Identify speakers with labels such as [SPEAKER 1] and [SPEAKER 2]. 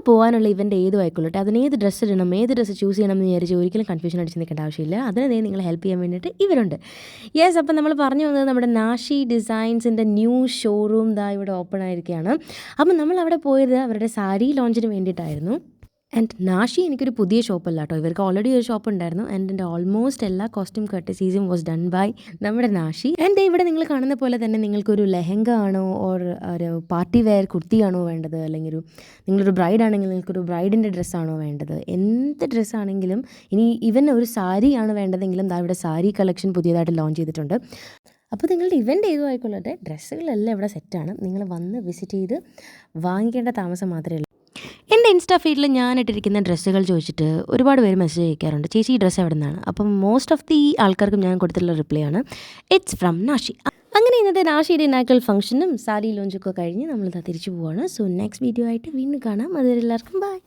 [SPEAKER 1] പോകാനുള്ള ഇവൻ്റ് ഏതും ആയിക്കൊള്ളട്ടെ, അതിനേത് ഡ്രസ്സ് ഇടണം, ഏത് ഡ്രസ്സ് ചൂസ് ചെയ്യണം എന്ന് വിചാരിച്ച് ഒരിക്കലും കൺഫ്യൂഷൻ അടിച്ച് നിൽക്കേണ്ട ആവശ്യമില്ല. അതിനെ നിങ്ങളെ ഹെൽപ്പ് ചെയ്യാൻ വേണ്ടിയിട്ട് ഇവരുണ്ട്. യെസ്, അപ്പം നമ്മൾ പറഞ്ഞു വന്നത് നമ്മുടെ നാഷി ഡിസൈൻസിൻ്റെ ന്യൂ ഷോറൂം ഇവിടെ ഓപ്പൺ ആയിരിക്കുകയാണ്. അപ്പം നമ്മൾ അവിടെ പോയത് അവരുടെ സാരി ലോഞ്ചിന് വേണ്ടിയിട്ടായിരുന്നു. ആൻഡ് നാഷി എനിക്കൊരു പുതിയ ഷോപ്പല്ല കേട്ടോ, ഇവർക്ക് ഓൾറെഡി ഒരു ഷോപ്പ് ഉണ്ടായിരുന്നു. ആൻഡ് എൻ്റെ ഓൾമോസ്റ്റ് എല്ലാ കോസ്റ്റ്യൂം കർട്ടസീസും വാസ് ഡൺ ബൈ നമ്മുടെ നാഷി. ആൻഡ് ഇവിടെ നിങ്ങൾ കാണുന്ന പോലെ തന്നെ നിങ്ങൾക്കൊരു ലെഹങ്ക ആണോ ഓർ ഒരു പാർട്ടി വെയർ കുർത്തിയാണോ വേണ്ടത്, അല്ലെങ്കിൽ നിങ്ങളൊരു ബ്രൈഡ് ആണെങ്കിൽ നിങ്ങൾക്കൊരു ബ്രൈഡിൻ്റെ ഡ്രസ്സാണോ വേണ്ടത്, എന്ത് ഡ്രസ്സാണെങ്കിലും, ഇനി ഇവൻ ഒരു സാരിയാണ് വേണ്ടതെങ്കിലും ഇവിടെ സാരി കളക്ഷൻ പുതിയതായിട്ട് ലോഞ്ച് ചെയ്തിട്ടുണ്ട്. അപ്പോൾ നിങ്ങളുടെ ഇവൻ്റ് ഏതും ആയിക്കൊള്ളട്ടെ, ഡ്രസ്സുകളെല്ലാം ഇവിടെ സെറ്റാണ്. നിങ്ങൾ വന്ന് വിസിറ്റ് ചെയ്ത് വാങ്ങിക്കേണ്ട താമസം മാത്രമേ ഉള്ളൂ. എൻ്റെ ഇൻസ്റ്റാ ഫീഡിൽ ഞാൻ ഇട്ടിരിക്കുന്ന ഡ്രസ്സുകൾ ചോദിച്ചിട്ട് ഒരുപാട് പേര് മെസ്സേജ് അയക്കാറുണ്ട്, ചേച്ചി ഈ ഡ്രസ്സ് എവിടെ നിന്നാണ്. അപ്പം മോസ്റ്റ് ഓഫ് ദി ആൾക്കാർക്കും ഞാൻ കൊടുത്തിട്ടുള്ള റിപ്ലൈ ആണ്, ഇറ്റ്സ് ഫ്രം നാഷി. അങ്ങനെ ഇന്നത്തെ നാഷിയുടെ ഇനാക്കൽ ഫംഗ്ഷനും സാരി ലോഞ്ചൊക്കെ കഴിഞ്ഞ് നമ്മളിതാ തിരിച്ചു പോവുകയാണ്. സോ നെക്സ്റ്റ് വീഡിയോ ആയിട്ട് വീണ്ടും കാണാം. അതുവരെ എല്ലാവർക്കും ബൈ.